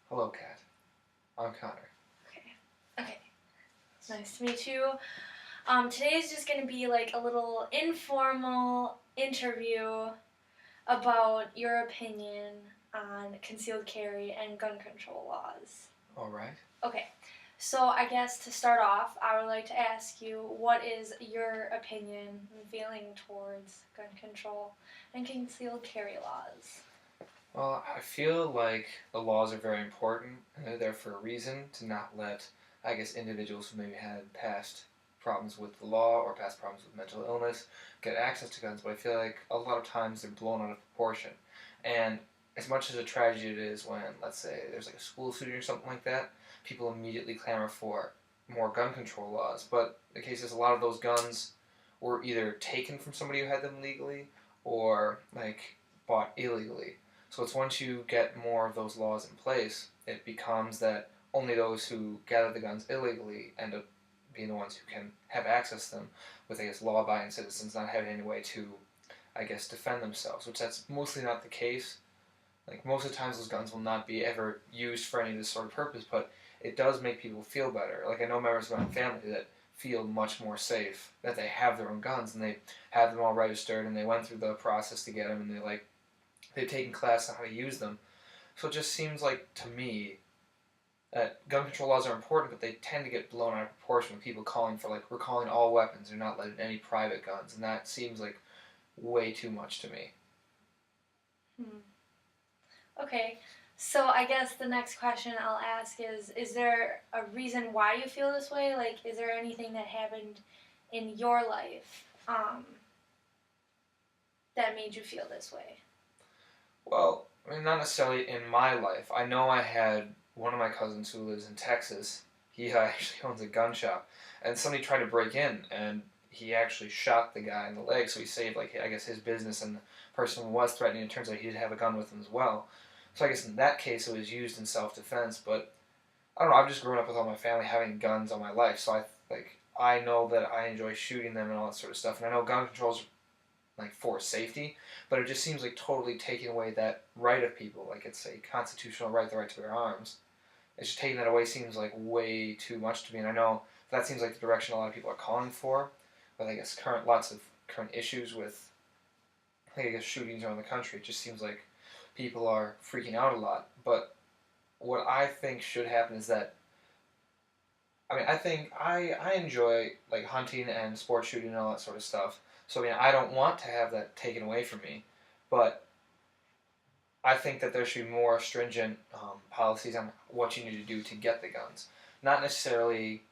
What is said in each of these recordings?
Hello, Kat. I'm Connor. Okay. Okay. It's nice to meet you. Today is just going to be like a little informal interview about your opinion on concealed carry and gun control laws. All right. Okay. So I guess to start off, I would like to ask you, what is your opinion and feeling towards gun control and concealed carry laws? Well, I feel like the laws are very important, and they're there for a reason to not let, individuals who maybe had past problems with the law or past problems with mental illness get access to guns. But I feel like a lot of times they're blown out of proportion. And as much as a tragedy it is when, let's say, there's like a school shooting or something like that, people immediately clamor for more gun control laws. But the case is, a lot of those guns were either taken from somebody who had them legally or bought illegally. So it's once you get more of those laws in place, it becomes that only those who gather the guns illegally end up being the ones who can have access to them, with law-abiding citizens not having any way to defend themselves. Which that's mostly not the case. Like most of the times, those guns will not be ever used for any of this sort of purpose, but it does make people feel better. Like I know members of my family that feel much more safe that they have their own guns and they have them all registered and they went through the process to get them and they've taken class on how to use them. So it just seems like to me that gun control laws are important, but they tend to get blown out of proportion with people calling for we're calling all weapons, they're not letting any private guns, and that seems like way too much to me. Hmm. Okay, so I guess the next question I'll ask is there a reason why you feel this way? Like, is there anything that happened in your life that made you feel this way? Well, I mean, not necessarily in my life. I know I had one of my cousins who lives in Texas. He actually owns a gun shop, and somebody tried to break in, and he actually shot the guy in the leg. So he saved, his business, and the person who was threatening. It turns out he did have a gun with him as well. So I guess in that case, it was used in self-defense. But I don't know. I've just grown up with all my family having guns all my life, so I know that I enjoy shooting them and all that sort of stuff. And I know gun controls for safety, but it just seems like totally taking away that right of people. Like it's a constitutional right, the right to bear arms. It's just taking that away seems like way too much to me, and I know that seems like the direction a lot of people are calling for. But I guess lots of current issues with shootings around the country. It just seems like people are freaking out a lot. But what I think should happen is that I think I enjoy hunting and sport shooting and all that sort of stuff. So I don't want to have that taken away from me, but I think that there should be more stringent policies on what you need to do to get the guns. Not necessarily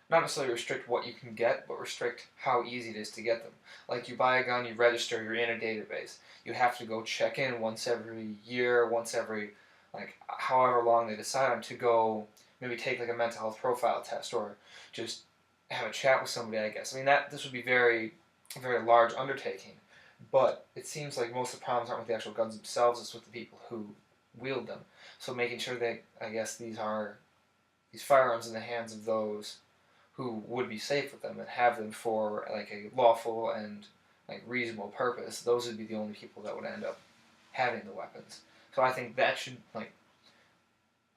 not necessarily restrict what you can get, but restrict how easy it is to get them. Like you buy a gun, you register, you're in a database. You have to go check in once every year, once every however long they decide on to go maybe take a mental health profile test or just have a chat with somebody. I guess that this would be a very large undertaking, but it seems like most of the problems aren't with the actual guns themselves; it's with the people who wield them. So making sure that these firearms in the hands of those who would be safe with them and have them for a lawful and reasonable purpose, those would be the only people that would end up having the weapons. So I think that should I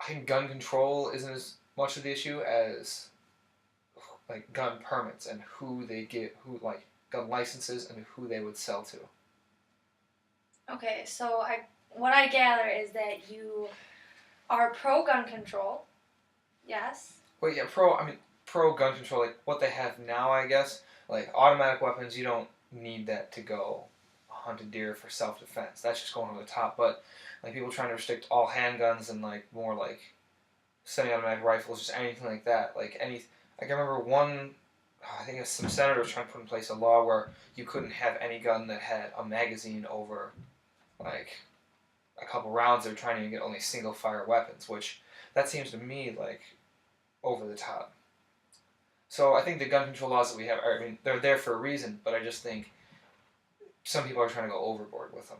think gun control isn't as much of the issue as gun permits and who they get, who gun licenses and who they would sell to. Okay, so what I gather is that you are pro gun control. Yes. Well, yeah, pro gun control, what they have now, I guess, automatic weapons. You don't need that to go hunt a deer for self defense. That's just going over the top. But people trying to restrict all handguns and more semi-automatic rifles, just anything like that. I remember one. I think some senator was trying to put in place a law where you couldn't have any gun that had a magazine over a couple rounds. They're trying to get only single fire weapons, which that seems to me over the top. So I think the gun control laws that we have are, they're there for a reason, but I just think some people are trying to go overboard with them.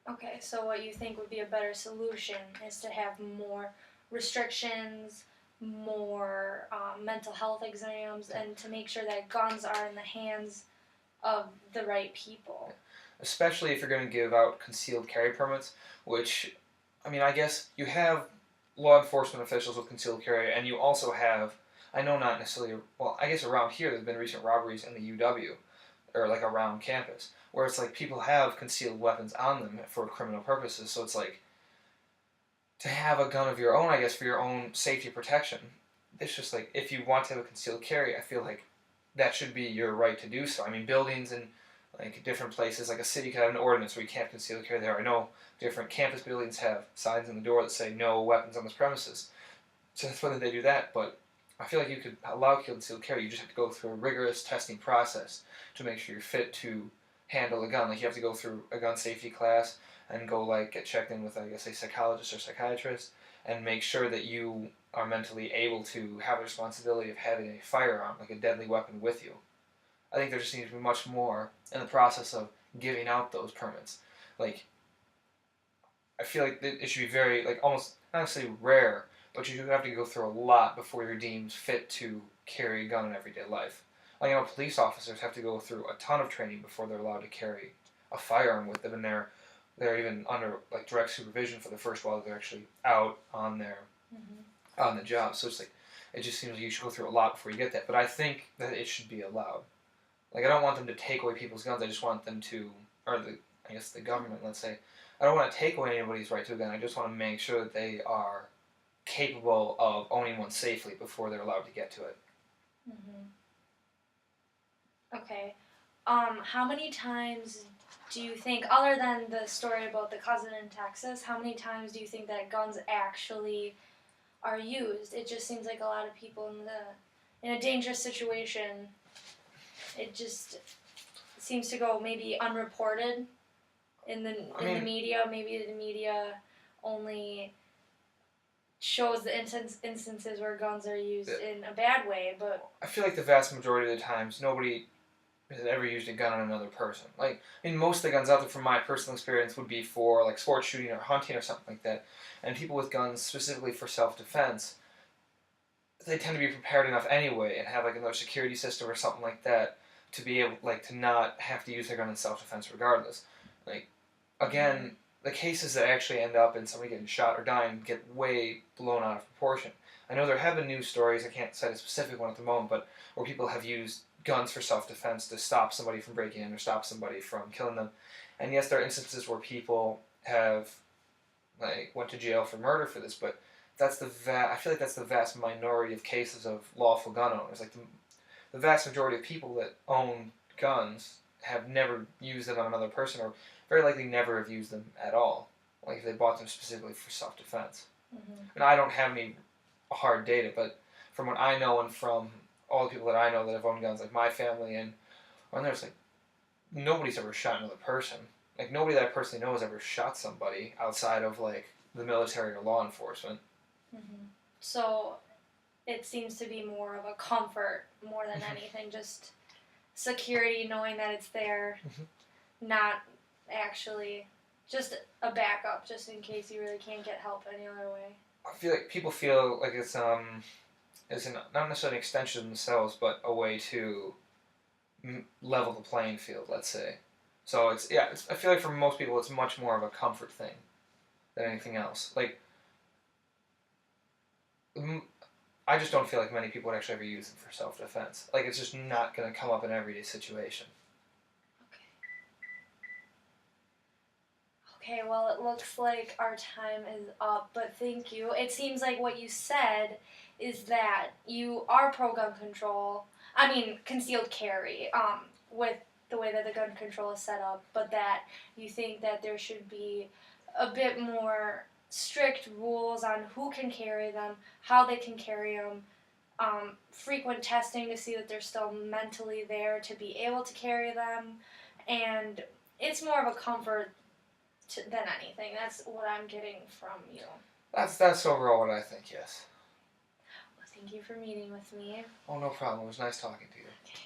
Okay, so what you think would be a better solution is to have more restrictions, more mental health exams, and to make sure that guns are in the hands of the right people. Especially if you're going to give out concealed carry permits, which I mean, I guess you have law enforcement officials with concealed carry, and you also have, I know not necessarily, well, I guess around here there's been recent robberies in the UW, or like around campus, where it's like people have concealed weapons on them for criminal purposes, so it's like, to have a gun of your own, I guess, for your own safety protection, it's just like, if you want to have a concealed carry, I feel like that should be your right to do so. I mean, buildings and like different places, like a city could have an ordinance where you can't conceal carry there. I know different campus buildings have signs on the door that say no weapons on this premises. So that's whether they do that, but I feel like you could allow concealed carry. You just have to go through a rigorous testing process to make sure you're fit to handle a gun. Like you have to go through a gun safety class and go like get checked in with I guess a psychologist or psychiatrist and make sure that you are mentally able to have the responsibility of having a firearm, like a deadly weapon, with you. I think there just needs to be much more in the process of giving out those permits. Like, I feel like it should be very, like, almost, not necessarily rare, but you have to go through a lot before you're deemed fit to carry a gun in everyday life. Like, police officers have to go through a ton of training before they're allowed to carry a firearm with them, and they're even under, like, direct supervision for the first while they're actually out on their on the job. So it's like, it just seems like you should go through a lot before you get that. But I think that it should be allowed. Like, I don't want them to take away people's guns. I just want them to, or I guess the government, let's say, I don't want to take away anybody's right to a gun. I just want to make sure that they are capable of owning one safely before they're allowed to get to it. Okay. How many times do you think, other than the story about the cousin in Texas, how many times do you think that guns actually are used? It just seems like a lot of people in a dangerous situation, it just seems to go maybe unreported in the media. Maybe the media only shows the instances where guns are used in a bad way, but I feel like the vast majority of the times nobody has ever used a gun on another person. Like, I mean, most of the guns out there, from my personal experience, would be for like sports shooting or hunting or something like that. And people with guns specifically for self-defense, they tend to be prepared enough anyway and have like another security system or something like that to be able, like, to not have to use their gun in self-defense regardless. Like, again, the cases that actually end up in somebody getting shot or dying get way blown out of proportion. I know there have been news stories, I can't cite a specific one at the moment, but where people have used guns for self-defense to stop somebody from breaking in or stop somebody from killing them. And yes, there are instances where people have, like, went to jail for murder for this, but that's I feel like that's the vast minority of cases of lawful gun owners. Like, the vast majority of people that own guns have never used them on another person, or very likely never have used them at all. Like, if they bought them specifically for self-defense. And I don't have any hard data, but from what I know and from all the people that I know that have owned guns, like my family and there's like, nobody's ever shot another person. Like, nobody that I personally know has ever shot somebody outside of like the military or law enforcement. So it seems to be more of a comfort more than anything, just security, knowing that it's there, not actually just a backup, just in case you really can't get help any other way. I feel like people feel like it's not necessarily an extension of themselves, but a way to level the playing field, let's say. So I feel like for most people it's much more of a comfort thing than anything else. Like, I just don't feel like many people would actually ever use them for self-defense. Like, it's just not going to come up in an everyday situation. Okay, well, it looks like our time is up, but thank you. It seems like what you said is that you are pro-gun control, concealed carry, with the way that the gun control is set up, but that you think that there should be a bit more strict rules on who can carry them, how they can carry them, frequent testing to see that they're still mentally there to be able to carry them, and it's more of a comfort than anything. That's what I'm getting from you. That's overall what I think, yes. Well, thank you for meeting with me. Oh, no problem. It was nice talking to you. Okay.